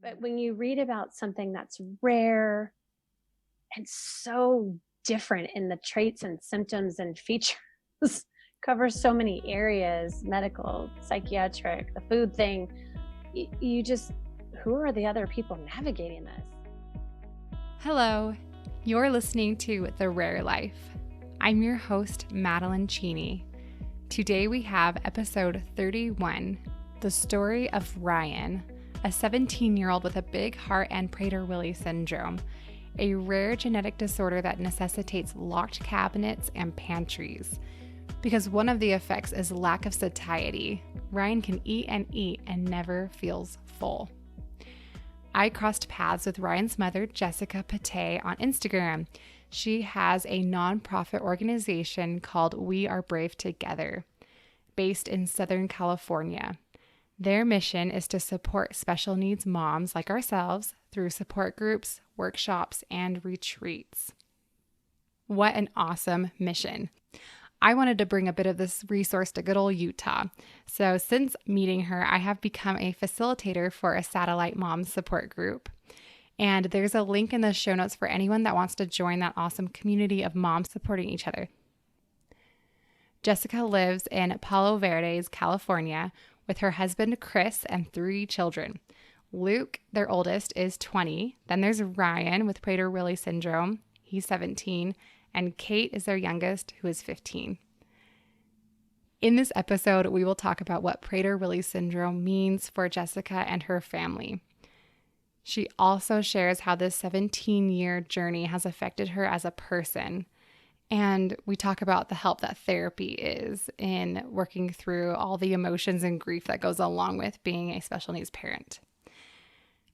But when you read about something that's rare and so different in the traits and symptoms and features, covers so many areas, medical, psychiatric, the food thing, you just, who are the other people navigating this? Hello, you're listening to The Rare Life. I'm your host, Madeline Cheney. Today we have episode 31, the story of Ryan, a 17-year-old with a big heart and Prader Willi syndrome, a rare genetic disorder that necessitates locked cabinets and pantries. Because one of the effects is lack of satiety. Ryan can eat and never feels full. I crossed paths with Ryan's mother, Jessica Patay, on Instagram. She has a nonprofit organization called We Are Brave Together, based in Southern California. Their mission is to support special needs moms like ourselves through support groups, workshops, and retreats. What an awesome mission. I wanted to bring a bit of this resource to good old Utah. So since meeting her, I have become a facilitator for a satellite mom support group. And there's a link in the show notes for anyone that wants to join that awesome community of moms supporting each other. Jessica lives in Palo Verdes, California, with her husband, Chris, and 3 children. Luke, their oldest, is 20. Then there's Ryan with Prader Willi syndrome. He's 17. And Kate is their youngest, who is 15. In this episode, we will talk about what Prader Willi syndrome means for Jessica and her family. She also shares how this 17-year journey has affected her as a person. And we talk about the help that therapy is in working through all the emotions and grief that goes along with being a special needs parent.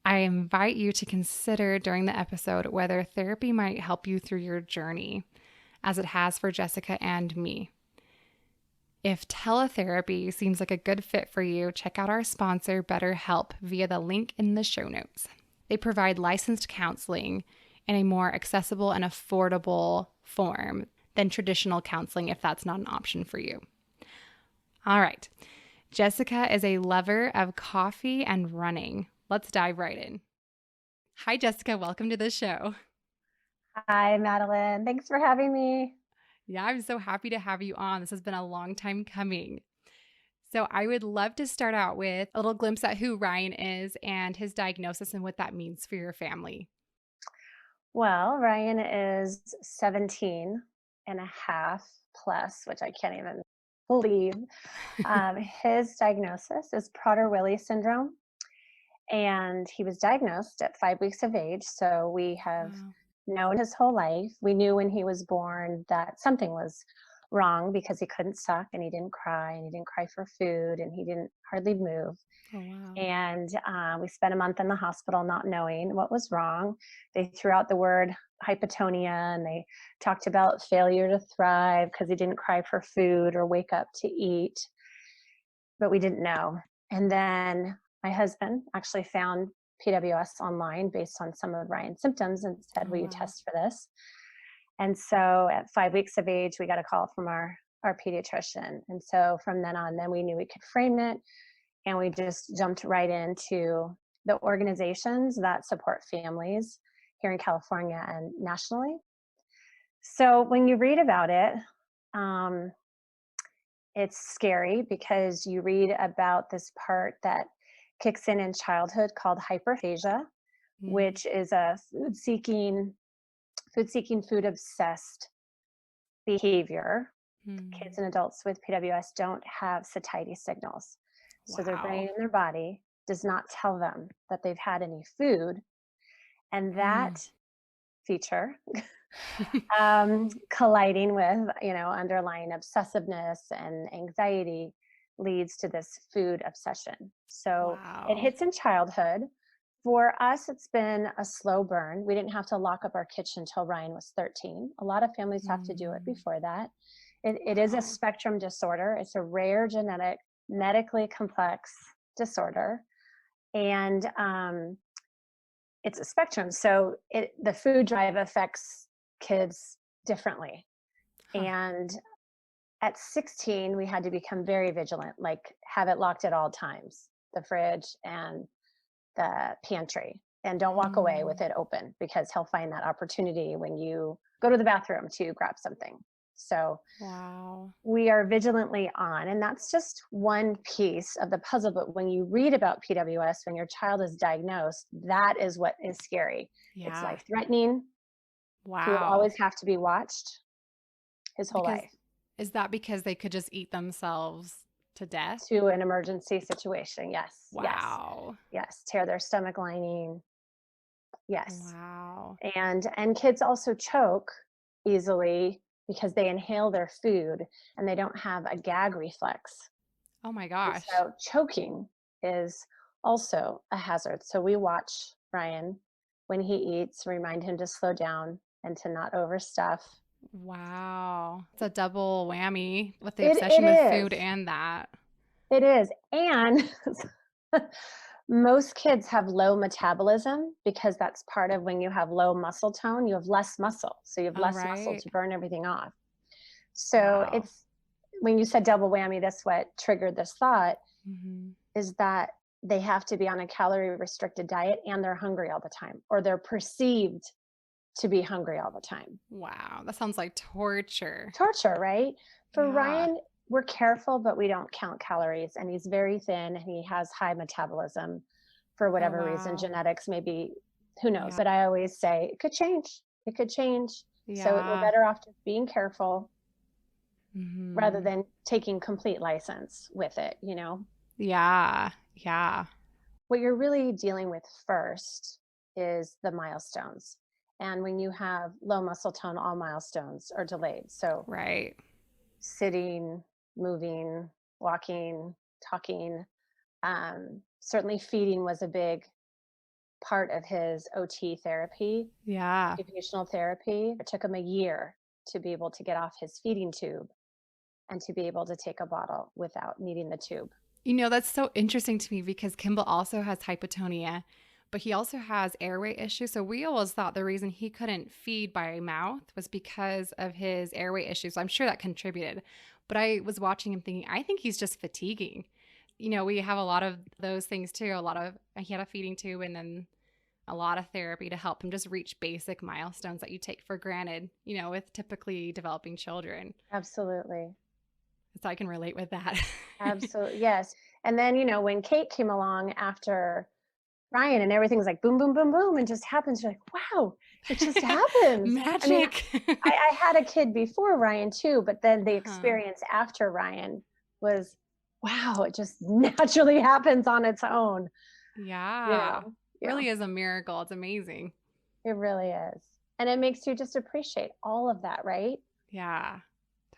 I invite you to consider during the episode whether therapy might help you through your journey, as it has for Jessica and me. If teletherapy seems like a good fit for you, check out our sponsor, BetterHelp, via the link in the show notes. They provide licensed counseling in a more accessible and affordable form than traditional counseling if that's not an option for you. All right. Jessica is a lover of coffee and running. Let's dive right in. Hi, Jessica. Welcome to the show. Hi, Madeline. Thanks for having me. Yeah, I'm so happy to have you on. This has been a long time coming. So I would love to start out with a little glimpse at who Ryan is and his diagnosis and what that means for your family. Well, Ryan is 17 and a half plus, which I can't even believe. His diagnosis is Prader Willi syndrome, and he was diagnosed at 5 weeks of age. So we have Wow. known his whole life. We knew when he was born that something was wrong because he couldn't suck and he didn't cry and he didn't cry for food and he didn't hardly move. Oh, wow. And we spent a month in the hospital not knowing what was wrong. They threw out the word hypotonia and they talked about failure to thrive because he didn't cry for food or wake up to eat, but we didn't know. And then my husband actually found PWS online based on some of Ryan's symptoms and said, Oh, will you wow. test for this? And so at 5 weeks of age, we got a call from our pediatrician. And so from then on, then we knew we could frame it. And we just jumped right into the organizations that support families here in California and nationally. So when you read about it, um, it's scary because you read about this part that kicks in childhood called hyperphagia, Mm. which is a food obsessed behavior. Kids Mm. and adults with PWS don't have satiety signals. So their brain Wow. and their body does not tell them that they've had any food. And Mm. that feature colliding with, underlying obsessiveness and anxiety leads to this food obsession. So it Wow. hits in childhood. For us, it's been a slow burn. We didn't have to lock up our kitchen until Ryan was 13. A lot of families have to do it Mm. before that. It is a Wow. spectrum disorder. It's a rare genetic, medically complex disorder. And it's a spectrum. So the food drive affects kids differently. Huh. And at 16, we had to become very vigilant, like have it locked at all times, the fridge and the pantry, and don't walk away with Mm. it open, because he'll find that opportunity when you go to the bathroom to grab something. So Wow. we are vigilantly on, and that's just one piece of the puzzle. But when you read about PWS, when your child is diagnosed, that is what is scary. It's Yeah. life threatening. He will Wow. always have to be watched his whole Because life, is that because they could just eat themselves to death? to an emergency situation. Yes, yes, Wow. yes. Tear their stomach lining. Yes. Wow. And kids also choke easily because they inhale their food and they don't have a gag reflex. Oh my And gosh. so choking is also a hazard. So we watch Ryan when he eats, remind him to slow down and to not overstuff. Wow. It's a double whammy with the It obsession with food is. and that. It is. And most kids have low metabolism, because that's part of when you have low muscle tone, you have less muscle. So you have Oh, less muscle right. to burn everything off. So Wow. it's, when you said double whammy, that's what triggered this thought, Hmm. is that they have to be on a calorie restricted diet and they're hungry all the time, or they're perceived to be hungry all the time. Wow. That sounds like torture. Torture, right? For Yeah. Ryan, we're careful, but we don't count calories. And he's very thin and he has high metabolism for Oh, whatever reason. wow. Genetics, maybe, who knows? Yeah. But I always say it could change. It could change. So we're Yeah. better off just being careful rather Hmm. than taking complete license with it, you know? Yeah. Yeah. What you're really dealing with first is the milestones. And when you have low muscle tone, all milestones are delayed. So Right. sitting, moving, walking, talking. Certainly, feeding was a big part of his OT therapy, Yeah. occupational therapy. It took him a year to be able to get off his feeding tube and to be able to take a bottle without needing the tube. That's so interesting to me because Kimball also has hypotonia, but he also has airway issues. So we always thought the reason he couldn't feed by mouth was because of his airway issues. So I'm sure that contributed. But I was watching him thinking, I think he's just fatiguing. We have a lot of those things too. He had a feeding tube and then a lot of therapy to help him just reach basic milestones that you take for granted, with typically developing children. Absolutely. So I can relate with that. Absolutely. Yes. And then, when Kate came along after Ryan, and everything's like boom, boom, boom, boom, and just happens, you're like, wow, it just happens. I mean, Magic. I had a kid before Ryan too, but then the Uh-huh. experience after Ryan was, wow, it just naturally happens on its own. You Yeah. know, yeah, Really is a miracle. It's amazing. it really is. And it makes you just appreciate all of that, right? Yeah.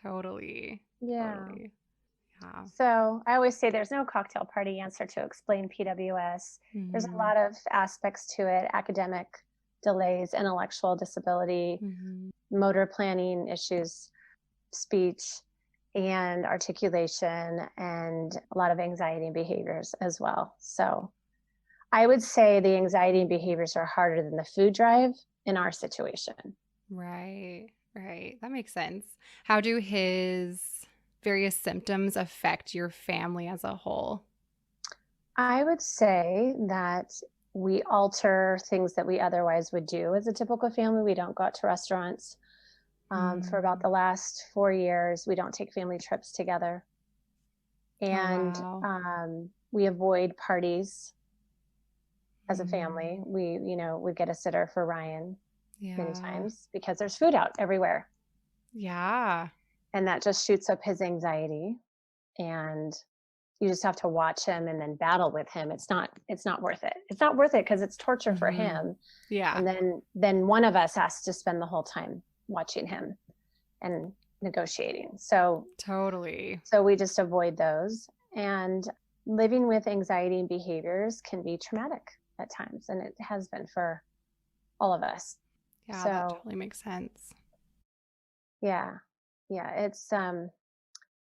Totally. Yeah. Totally. Yeah. So I always say there's no cocktail party answer to explain PWS. There's a Hmm. lot of aspects to it: academic delays, intellectual disability, Hmm. motor planning issues, speech and articulation, and a lot of anxiety and behaviors as well. So I would say the anxiety and behaviors are harder than the food drive in our situation. Right. Right. That makes sense. How do his various symptoms affect your family as a whole? I would say that we alter things that we otherwise would do as a typical family. We don't go out to restaurants. For about Mm. the last 4 years, we don't take family trips together. Oh, And wow. we avoid parties as a Mm. family. We get a sitter for Ryan many Yeah. times because there's food out everywhere. Yeah. And that just shoots up his anxiety. And you just have to watch him and then battle with him. It's not worth it. It's not worth it because it's torture for Hmm. him. Yeah. And then one of us has to spend the whole time watching him and negotiating. So Totally. so we just avoid those. And living with anxiety and behaviors can be traumatic at times, and it has been for all of us. Yeah, that So totally makes sense. yeah, yeah,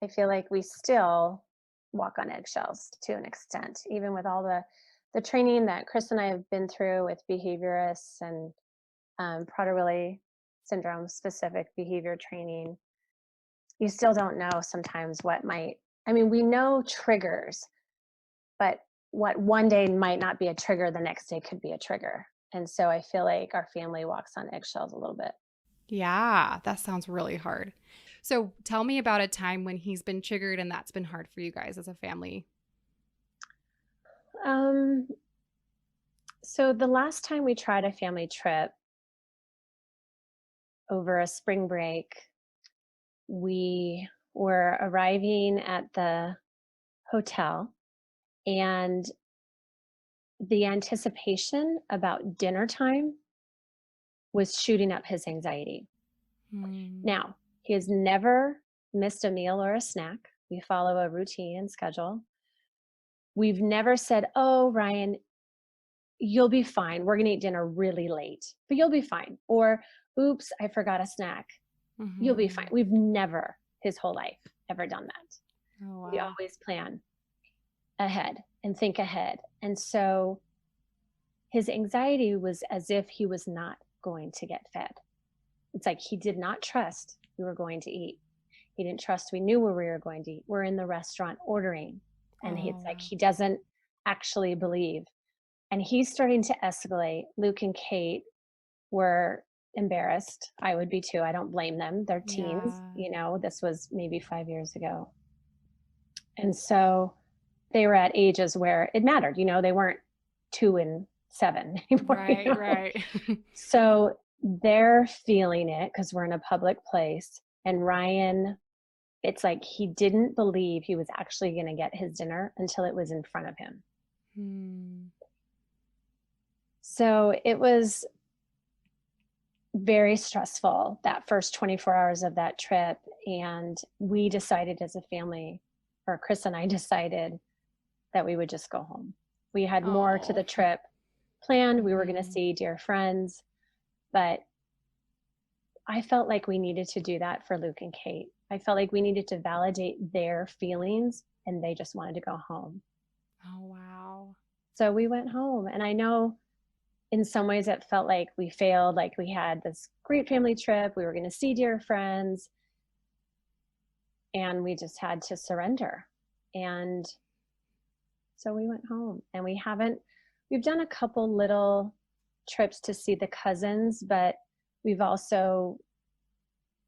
I feel like we still walk on eggshells to an extent, even with all the training that Chris and I have been through with behaviorists and Prader Willi syndrome specific behavior training. You still don't know sometimes what might. I mean, we know triggers, but what one day might not be a trigger, the next day could be a trigger. And so I feel like our family walks on eggshells a little bit. Yeah, that sounds really hard. So tell me about a time when he's been triggered and that's been hard for you guys as a family. Um, so the last time we tried a family trip over a spring break, we were arriving at the hotel, and the anticipation about dinner time was shooting up his anxiety. Hmm. Now, he has never missed a meal or a snack. We follow a routine and schedule. We've never said, "Oh, Ryan, you'll be fine. We're going to eat dinner really late, but you'll be fine." Or, "Oops, I forgot a snack. You'll be fine." Mm-hmm. We've never, his whole life, ever done that. Oh, We wow. always plan ahead and think ahead. And so his anxiety was as if he was not going to get fed. It's like he did not trust we were going to eat. He didn't trust we knew where we were going to eat. We're in the restaurant ordering. And Oh, it's like wow. he doesn't actually believe. And he's starting to escalate. Luke and Kate were embarrassed. I would be too. I don't blame them. They're teens. Yeah. This was maybe 5 years ago. And so they were at ages where it mattered. They weren't 2 and 7 anymore. Right, right. So they're feeling it because we're in a public place. And Ryan, it's like he didn't believe he was actually going to get his dinner until it was in front of him. Hmm. So it was very stressful that first 24 hours of that trip. And we decided as a family, or Chris and I decided that we would just go home. We had more to Oh. the trip planned. We were going to Hmm. see dear friends, but I felt like we needed to do that for Luke and Kate. I felt like we needed to validate their feelings, and they just wanted to go home. Oh, wow. So we went home. And I know in some ways it felt like we failed, like we had this great family trip. We were going to see dear friends, and we just had to surrender. And so we went home, and we've done a couple little trips to see the cousins, but we've also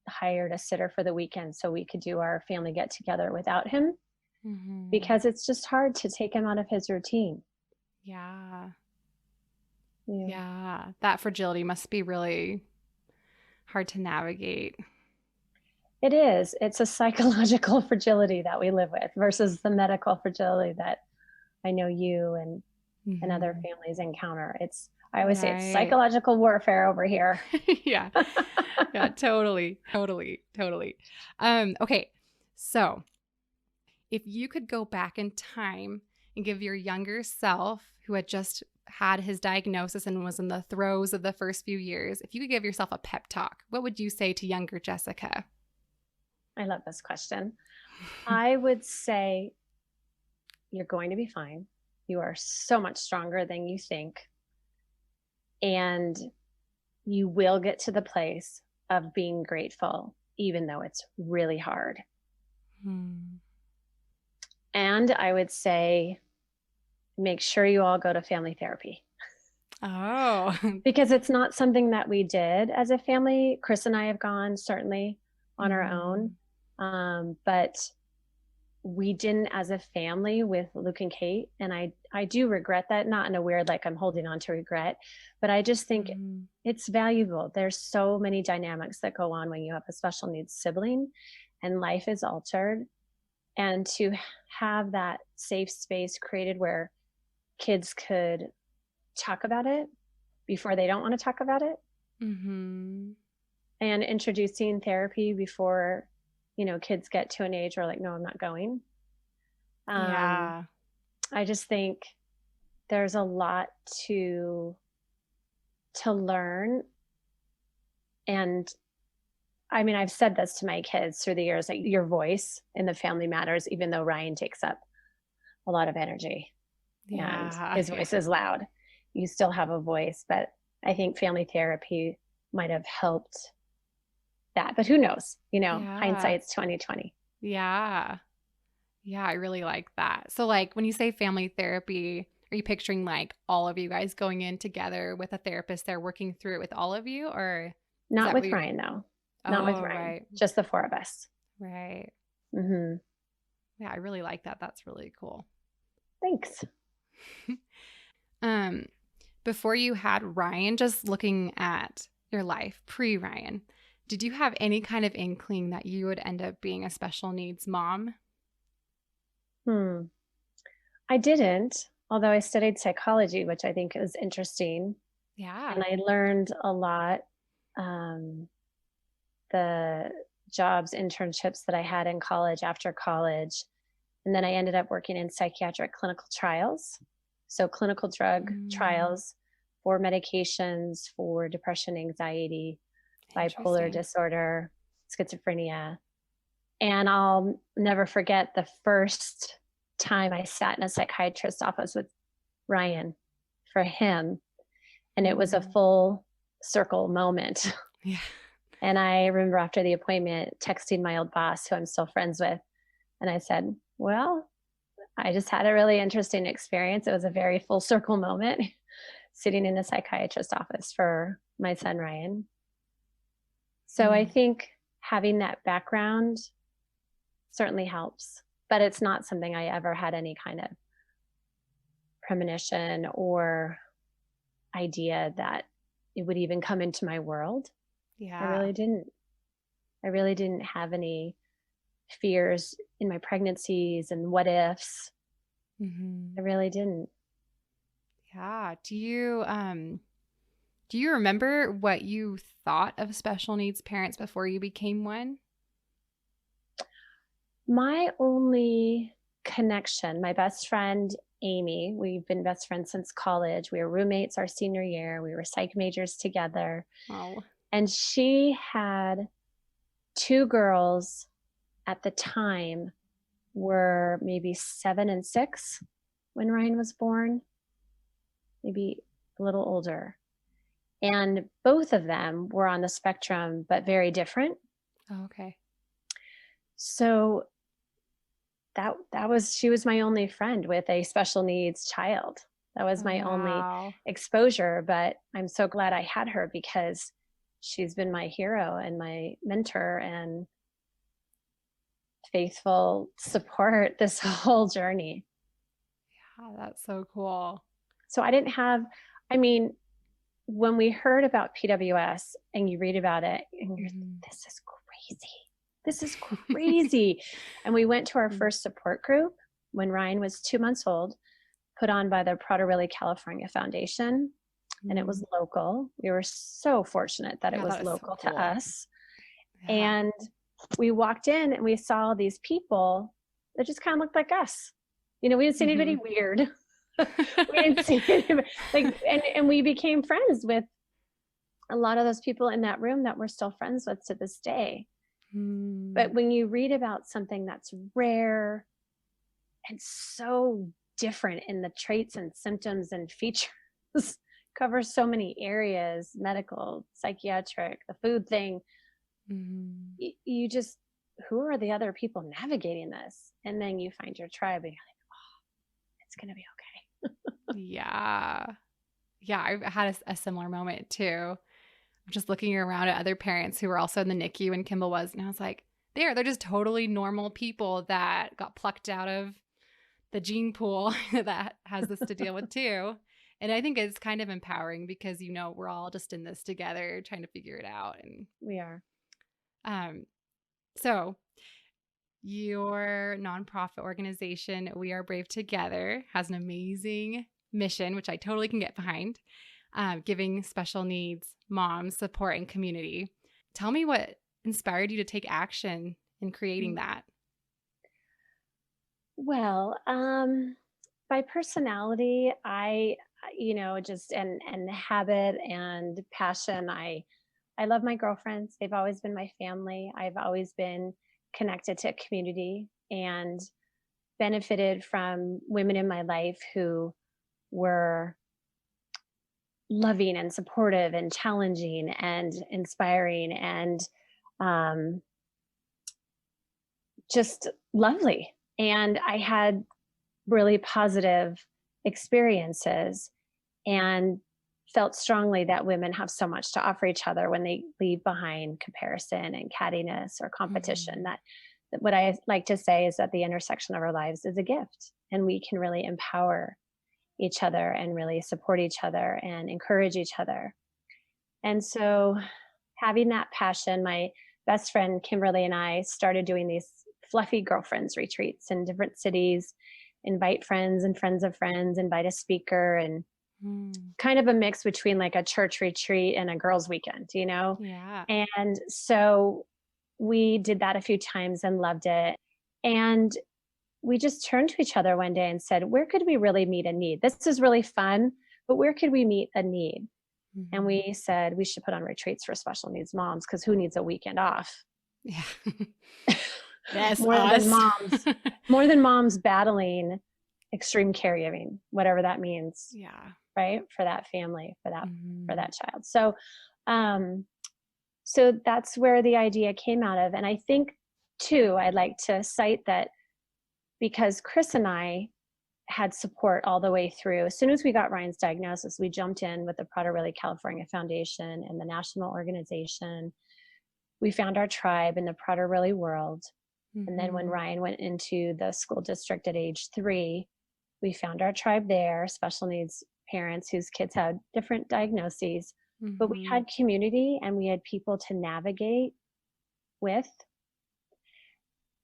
hired a sitter for the weekend so we could do our family get together without him, Hmm. because it's just hard to take him out of his routine. Yeah. Yeah. Yeah. That fragility must be really hard to navigate. It is. It's a psychological fragility that we live with versus the medical fragility that I know you and other Hmm. families encounter. I always say it's Right. psychological warfare over here. Yeah. Yeah, totally. Totally. Totally. Okay. So if you could go back in time and give your younger self who had just had his diagnosis and was in the throes of the first few years, if you could give yourself a pep talk, what would you say to younger Jessica? I love this question. I would say you're going to be fine. You are so much stronger than you think. And you will get to the place of being grateful, even though it's really hard. Hmm. And I would say, make sure you all go to family therapy, Oh, because it's not something that we did as a family. Chris and I have gone certainly on our own. hmm. But we didn't as a family with Luke and Kate. And I do regret that, not in a weird, like I'm holding on to regret, but I just think Hmm. it's valuable. There's so many dynamics that go on when you have a special needs sibling and life is altered. And to have that safe space created where kids could talk about it before they don't want to talk about it, Hmm. and introducing therapy before, kids get to an age where like, no, I'm not going. Um, Yeah. I just think there's a lot to learn. And I mean, I've said this to my kids through the years, like your voice in the family matters, even though Ryan takes up a lot of energy and Yeah. his Yeah. voice is loud. You still have a voice, but I think family therapy might have helped that. But who knows? Yeah. Hindsight's 2020. Yeah. Yeah, I really like that. So like when you say family therapy, are you picturing like all of you guys going in together with a therapist there working through it with all of you, or is Not that what with you Ryan though. Not with Oh, Ryan. right. Just the four of us. Right. Hmm. Yeah, I really like that. That's really cool. Thanks. Um Before you had Ryan, just looking at your life pre-Ryan, did you have any kind of inkling that you would end up being a special needs mom? Hmm. I didn't, although I studied psychology, which I think is interesting. Yeah. And I learned a lot. Um, the jobs, internships that I had in college after college. And then I ended up working in psychiatric clinical trials. So, clinical drug Mm, trials for medications for depression, anxiety, bipolar interesting. disorder, schizophrenia. And I'll never forget the first time I sat in a psychiatrist's office with Ryan for him. And it was a Mm, full circle moment. yeah. And I remember after the appointment texting my old boss, who I'm still friends with, and I said, well, I just had a really interesting experience. It was a very full circle moment sitting in a psychiatrist's office for my son, Ryan. So I Mm, think having that background certainly helps, but it's not something I ever had any kind of premonition or idea that it would even come into my world. I yeah. really didn't. I really didn't have any fears in my pregnancies and what ifs. I Hmm. really didn't. Yeah. Do you remember what you thought of special needs parents before you became one? My only connection, my best friend, Amy, we've been best friends since college. We were roommates our senior year. We were psych majors together. Oh. And she had two girls at the time were maybe 7 and 6 when Ryan was born, maybe a little older. And both of them were on the spectrum, but very different. Oh, okay. So that was she was my only friend with a special needs child. That was Oh, my only wow. exposure, but I'm so glad I had her because she's been my hero and my mentor and faithful support this whole journey. Yeah, that's so cool. So I didn't have, I mean, when we heard about PWS and you read about it and you're, Mhm. this is crazy. This is crazy. And we went to our Mm, first support group when Ryan was 2 months old, put on by the Prader Willi California Foundation. And it mm. was local. We were so fortunate that it Yeah, was that is so local to cool. us. Yeah. And we walked in and we saw these people that just kind of looked like us. You know, we didn't see anybody Mhm. weird. We didn't see anybody, like, and we became friends with a lot of those people in that room that we're still friends with to this day. Mm, But when you read about something that's rare and so different in the traits and symptoms and features, covers so many areas, medical, psychiatric, the food thing, mhm. you just, who are the other people navigating this? And then you find your tribe and you're like, it's going to be okay. Yeah. Yeah, I've had a similar moment too. I'm just looking around at other parents who were also in the NICU when Kimball was, and I was like, they're just totally normal people that got plucked out of the gene pool that has this to deal with too. And I think it's kind of empowering because we're all just in this together trying to figure it out. And We are. um, so your nonprofit organization, We Are Brave Together, has an amazing mission, which I totally can get behind, giving special needs moms support and community. Tell me what inspired you to take action in creating that. Well, by personality, I, just and habit and passion, I love my girlfriends. They've always been my family. I've always been connected to community and benefited from women in my life who were loving and supportive and challenging and inspiring and um, just lovely. And I had really positive experiences and felt strongly that women have so much to offer each other when they leave behind comparison and cattiness or competition. Mhm. That what I like to say is that the intersection of our lives is a gift, and we can really empower each other and really support each other and encourage each other. And so, having that passion, my best friend Kimberly and I started doing these fluffy girlfriends retreats in different cities, invite friends and friends of friends, invite a speaker, and Mm. kind of a mix between like a church retreat and a girls' weekend, you know? Yeah. And so we did that a few times and loved it. And we just turned to each other one day and said, where could we really meet a need? This is really fun, but where could we meet a need? And Mhm. we said we should put on retreats for special needs moms because who needs a weekend off? Yeah. Yes, more than us. moms, more than moms battling extreme caregiving, whatever that means, Yeah. right? For that family, for Mhm. that child. Um, so that's where the idea came out of. And I think too, I'd like to cite that because Chris and I had support all the way through. As soon as we got Ryan's diagnosis, we jumped in with the Prader Willi California Foundation and the national organization. We found our tribe in the Prader Willi world. And then when Mhm. Ryan went into the school district at age 3, we found our tribe there, special needs parents whose kids had different diagnoses. But we Mhm. had community and we had people to navigate with.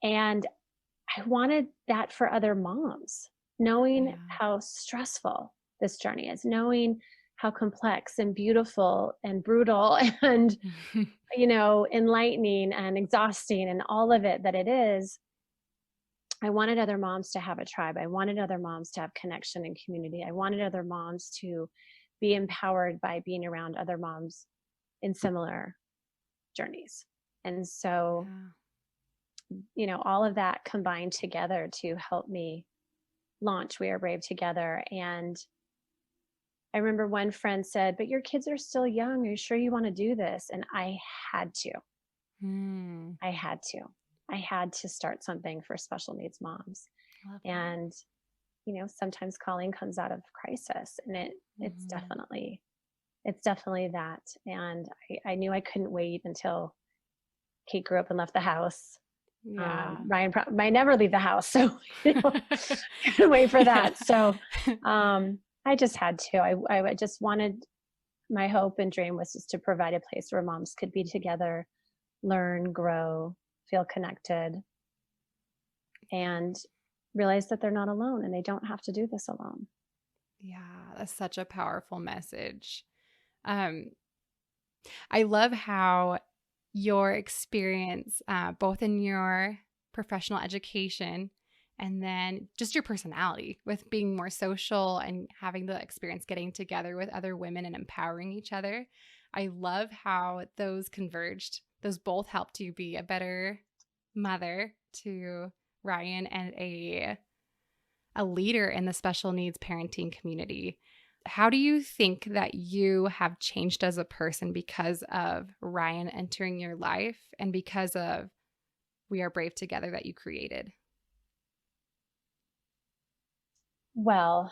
And I wanted that for other moms, knowing Yeah. how stressful this journey is, knowing how complex and beautiful and brutal and, enlightening and exhausting and all of it that it is. I wanted other moms to have a tribe. I wanted other moms to have connection and community. I wanted other moms to be empowered by being around other moms in similar journeys. And so, Yeah. all of that combined together to help me launch We Are Brave Together. And I remember one friend said, "But your kids are still young. Are you sure you want to do this?" And I had to. Mm. I had to. I had to start something for special needs moms. I love that. And sometimes calling comes out of crisis, and it's Mhm. definitely it's definitely that. And I knew I couldn't wait until Kate grew up and left the house. Yeah. Ryan might never leave the house, so couldn't wait for Yeah. that. So I just had to. I just wanted, my hope and dream was just to provide a place where moms could be together, learn, grow, feel connected, and realize that they're not alone and they don't have to do this alone. Yeah, that's such a powerful message. Um, I love how your experience, both in your professional education and then just your personality with being more social and having the experience getting together with other women and empowering each other. I love how those converged. Those both helped you be a better mother to Ryan and a leader in the special needs parenting community. How do you think that you have changed as a person because of Ryan entering your life and because of We Are Brave Together that you created? Well,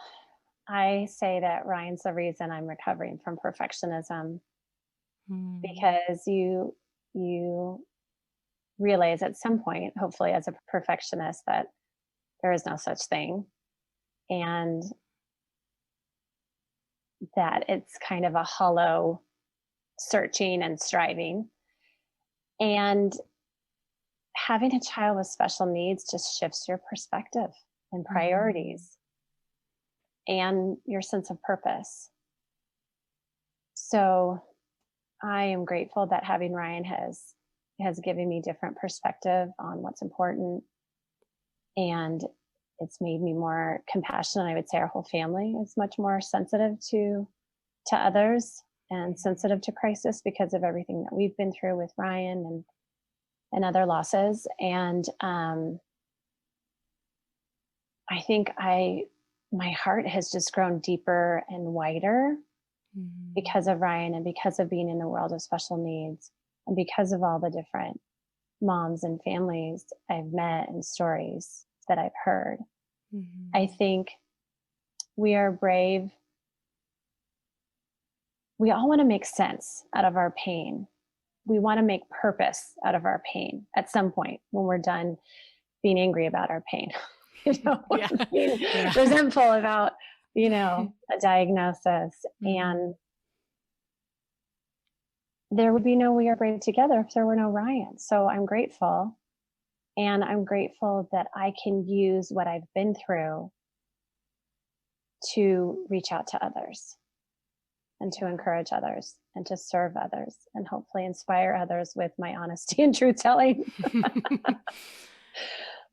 I say that Ryan's the reason I'm recovering from perfectionism, Hmm. because you realize at some point, hopefully as a perfectionist, that there is no such thing, and that it's kind of a hollow searching and striving. And having a child with special needs just shifts your perspective and Hmm. priorities and your sense of purpose. So I am grateful that having Ryan has given me different perspective on what's important, and it's made me more compassionate. I would say our whole family is much more sensitive to others and sensitive to crisis because of everything that we've been through with Ryan and other losses. And I think my heart has just grown deeper and wider Hmm. because of Ryan and because of being in the world of special needs and because of all the different moms and families I've met and stories. that I've heard. Mm-hmm. I think we are brave. We all want to make sense out of our pain. We want to make purpose out of our pain at some point when we're done being angry about our pain, Yeah. being Yeah. resentful about, a diagnosis. And there would be no We Are Brave Together if there were no Ryan. So I'm grateful. And I'm grateful that I can use what I've been through to reach out to others and to encourage others and to serve others and hopefully inspire others with my honesty and truth telling.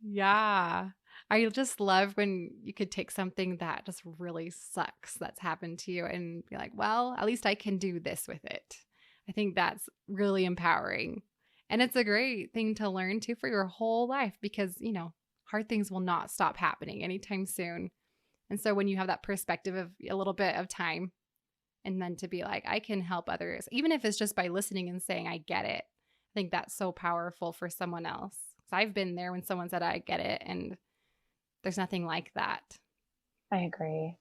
Yeah. I just love when you could take something that just really sucks that's happened to you and be like, well, at least I can do this with it. I think that's really empowering. And it's a great thing to learn too for your whole life because, hard things will not stop happening anytime soon. And so when you have that perspective of a little bit of time and then to be like, I can help others, even if it's just by listening and saying, I get it. I think that's so powerful for someone else. So I've been there when someone said, I get it. And there's nothing like that. I agree.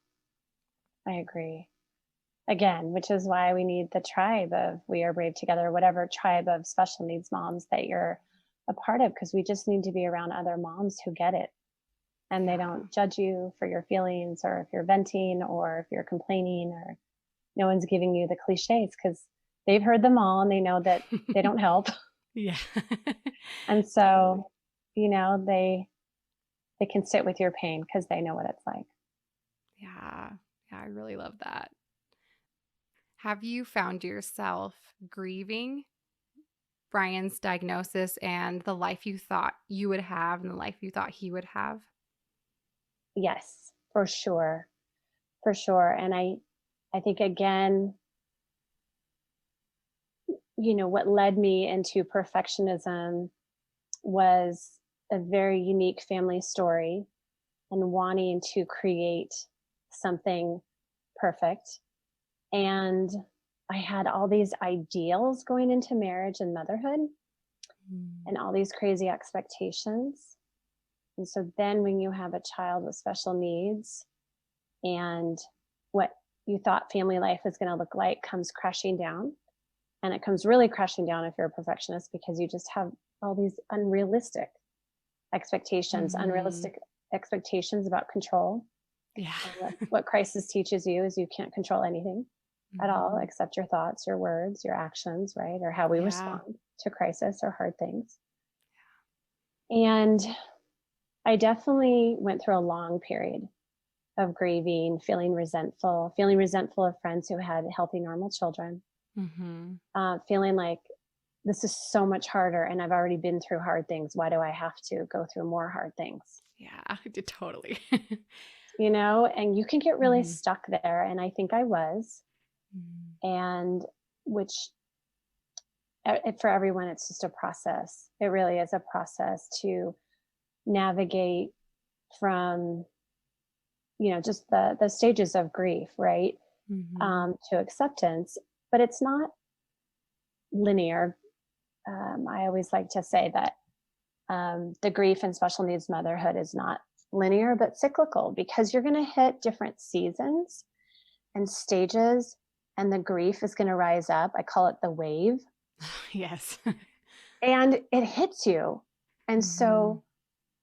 Again, which is why we need the tribe of We Are Brave Together, whatever tribe of special needs moms that you're a part of, because we just need to be around other moms who get it. And they don't judge you for your feelings or if you're venting or if you're complaining, or no one's giving you the cliches because they've heard them all and they know that they don't help. Yeah. And so, they can sit with your pain because they know what it's like. Yeah. Yeah, I really love that. Have you found yourself grieving Brian's diagnosis and the life you thought you would have and the life you thought he would have? Yes, for sure. For sure. And I think, again, what led me into perfectionism was a very unique family story and wanting to create something perfect. And I had all these ideals going into marriage and motherhood and all these crazy expectations. And so then when you have a child with special needs and what you thought family life is going to look like comes crashing down, and it comes really crashing down if you're a perfectionist because you just have all these unrealistic expectations, unrealistic expectations about control. Yeah. What crisis teaches you is you can't control anything at all except your thoughts, your words, your actions, right? Or how we respond to crisis or hard things. And I definitely went through a long period of grieving, feeling resentful of friends who had healthy, normal children, feeling like this is so much harder and I've already been through hard things. Why do I have to go through more hard things? Yeah, I did totally. And you can get really stuck there. And I think I was. And which for everyone, it's just a process. It really is a process to navigate from, just the stages of grief, right? To acceptance, but it's not linear. I always like to say that the grief in special needs motherhood is not linear, but cyclical, because you're going to hit different seasons and stages, and the grief is going to rise up. I call it the wave. Yes. And it hits you. And so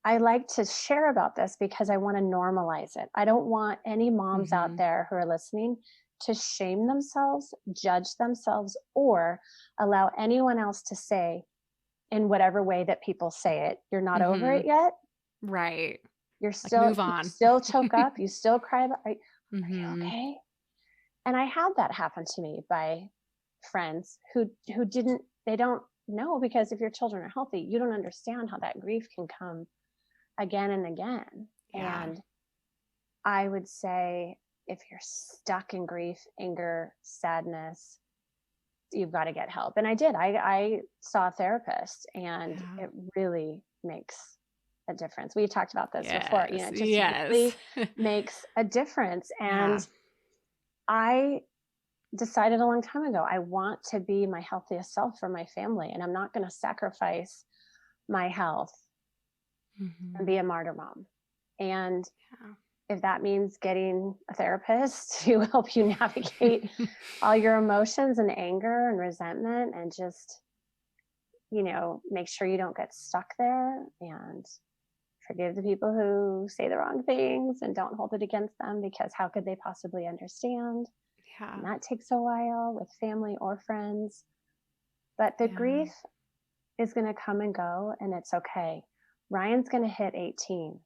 I like to share about this because I want to normalize it. I don't want any moms out there who are listening to shame themselves, judge themselves, or allow anyone else to say, in whatever way that people say it, you're not over it yet. Right. You're still, move on. You still choke up. You still cry. Are you okay? And I had that happen to me by friends who they don't know, because if your children are healthy, you don't understand how that grief can come again and again. Yeah. And I would say, if you're stuck in grief, anger, sadness, you've got to get help. And I did. I saw a therapist, and it really makes a difference. We talked about this before. It just really makes a difference. And I decided a long time ago, I want to be my healthiest self for my family, and I'm not going to sacrifice my health and be a martyr mom. And Yeah. if that means getting a therapist to help you navigate all your emotions and anger and resentment, and just, make sure you don't get stuck there, and forgive the people who say the wrong things and don't hold it against them, because how could they possibly understand? Yeah. And that takes a while with family or friends. But the Yeah. grief is going to come and go, and it's okay. Ryan's going to hit 18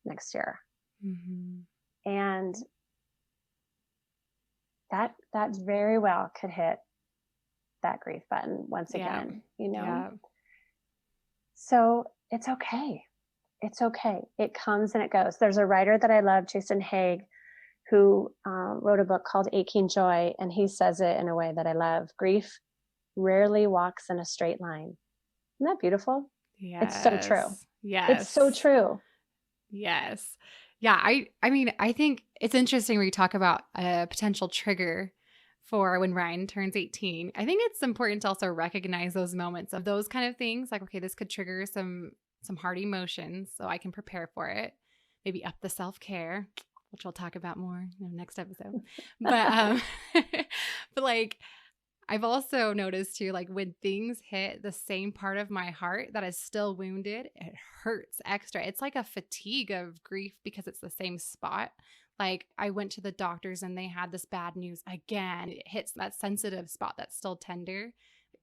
next year. Mm-hmm. And that very well could hit that grief button once Yeah. again, Yeah. So it's okay. It's okay. It comes and it goes. There's a writer that I love, Jason Haig, who wrote a book called Aching Joy, and he says it in a way that I love. Grief rarely walks in a straight line. Isn't that beautiful? It's so true. Yes. It's so Yes. true. Yes. Yeah, I mean, I think it's interesting where you talk about a potential trigger for when Ryan turns 18. I think it's important to also recognize those moments of those kind of things. Like, okay, this could trigger some hard emotions, so I can prepare for it. Maybe up the self-care, which we'll talk about more, next episode. But but like I've also noticed too, like when things hit the same part of my heart that is still wounded, it hurts extra. It's like a fatigue of grief because it's the same spot. Like I went to the doctors and they had this bad news again. It hits that sensitive spot that's still tender.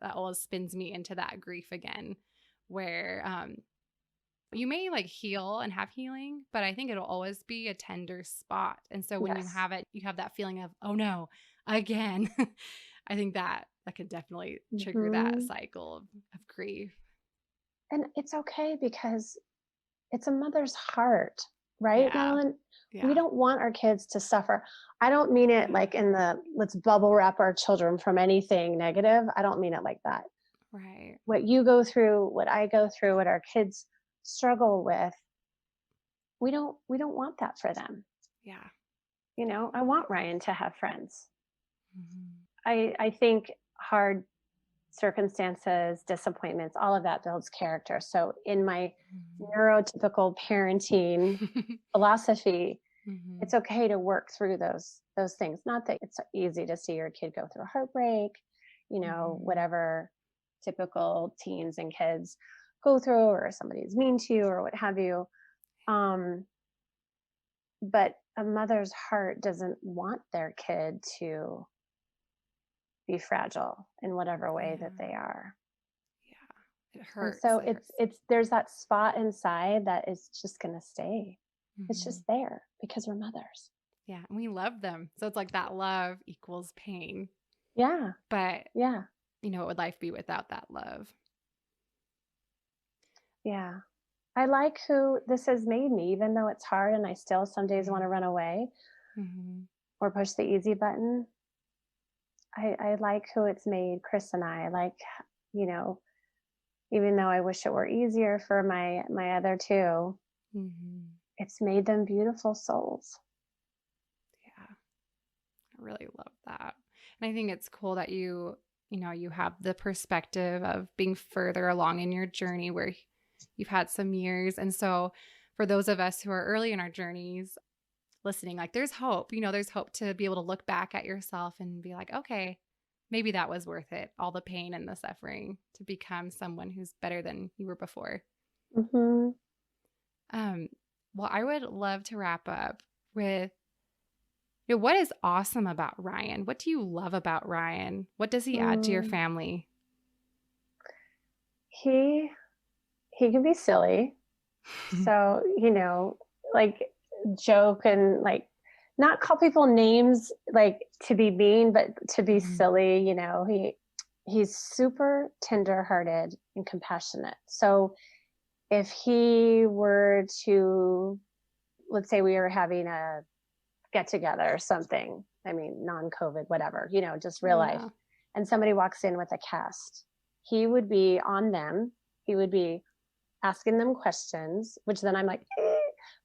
That always spins me into that grief again, where you may like heal and have healing, but I think it'll always be a tender spot. And so when you Yes. have it, you have that feeling of, oh no, again. I think that could definitely trigger that Hmm. cycle of grief. And it's okay, because it's a mother's heart, right, Yeah. Madeline? We Yeah. don't want our kids to suffer. I don't mean it Yeah. like in the let's bubble wrap our children from anything negative. I don't mean it like that. Right. What you go through, what I go through, what our kids struggle with, we don't want that for them. Yeah. I want Ryan to have friends. Mm-hmm. I think hard circumstances, disappointments, all of that builds character. So in my neurotypical parenting philosophy, Mm-hmm. it's okay to work through those things. Not that it's easy to see your kid go through a heartbreak, Mm-hmm. whatever typical teens and kids go through, or somebody's mean to you or what have you. Um, but a mother's heart doesn't want their kid to be fragile in whatever way that Yeah. they are. Yeah. It And hurts. so It hurts. it's there's that spot inside that is just going to stay. It's Mm-hmm. just there because we're mothers. Yeah. And we love them. So it's like that love equals pain. Yeah. But, Yeah. what would life be without that love? Yeah. I like who this has made me, even though it's hard and I still some days want Yeah. to run away Mm-hmm. or push the easy button. I like who it's made, Chris and I. Like, you know, even though I wish it were easier for my other two, Mm-hmm. it's made them beautiful souls. Yeah. I really love that. And I think it's cool that you have the perspective of being further along in your journey where you've had some years. And so for those of us who are early in our journeys listening, like there's hope, there's hope to be able to look back at yourself and be like, okay, maybe that was worth it. All the pain and the suffering to become someone who's better than you were before. Hmm. Um, well, I would love to wrap up with what is awesome about Ryan? What do you love about Ryan? What does he add to your Mm. family? He can be silly. So, like joke and like not call people names like to be mean, but to be Mhm. silly. He's super tender-hearted and compassionate. So if he were to, let's say we were having a get together or something, I mean, non-COVID, whatever, just real life, Yeah. and somebody walks in with a cast, he would be on them. He would be asking them questions, which then I'm like,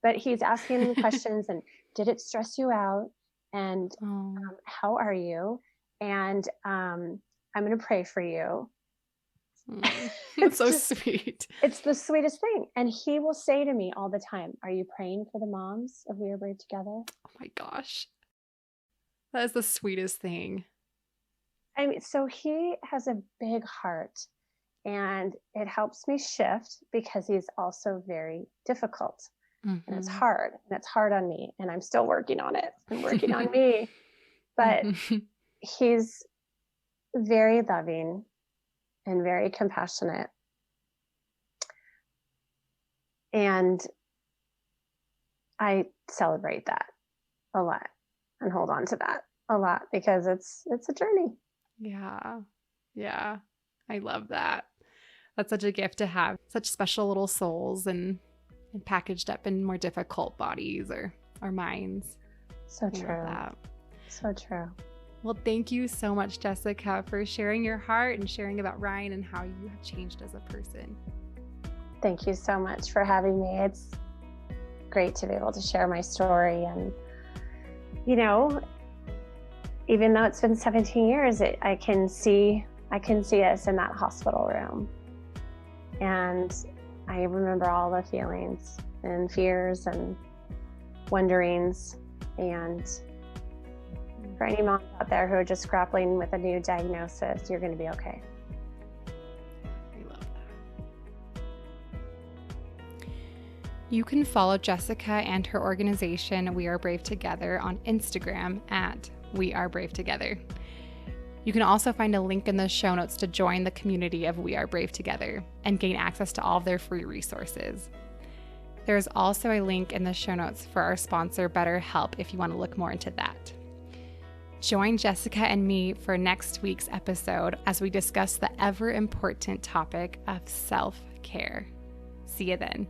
but he's asking them questions, and did it stress you out? And Oh. how are you? And I'm going to pray for you. Mm. That's It's so just, sweet. it's the sweetest thing. And he will say to me all the time, "Are you praying for the moms of We Are Brave Together?" Oh my gosh. That is the sweetest thing. I mean, so he has a big heart, and it helps me shift because he's also very difficult, and it's Mm-hmm. hard, and it's hard on me, and I'm still working on it. I'm working on me, but Mm-hmm. he's very loving and very compassionate. And I celebrate that a lot and hold on to that a lot because it's a journey. Yeah. Yeah. I love that. That's such a gift to have. Such special little souls and packaged up in more difficult bodies or minds. So I love true. that. So true. Well, thank you so much, Jessica, for sharing your heart and sharing about Ryan and how you have changed as a person. Thank you so much for having me. It's great to be able to share my story. And, you know, even though it's been 17 years, I can see us in that hospital room. And I remember all the feelings and fears and wonderings. And for any moms out there who are just grappling with a new diagnosis, you're going to be okay. I love that. You can follow Jessica and her organization, We Are Brave Together, on Instagram at We Are Brave Together. You can also find a link in the show notes to join the community of We Are Brave Together and gain access to all of their free resources. There is also a link in the show notes for our sponsor, BetterHelp, if you want to look more into that. Join Jessica and me for next week's episode as we discuss the ever important topic of self-care. See you then.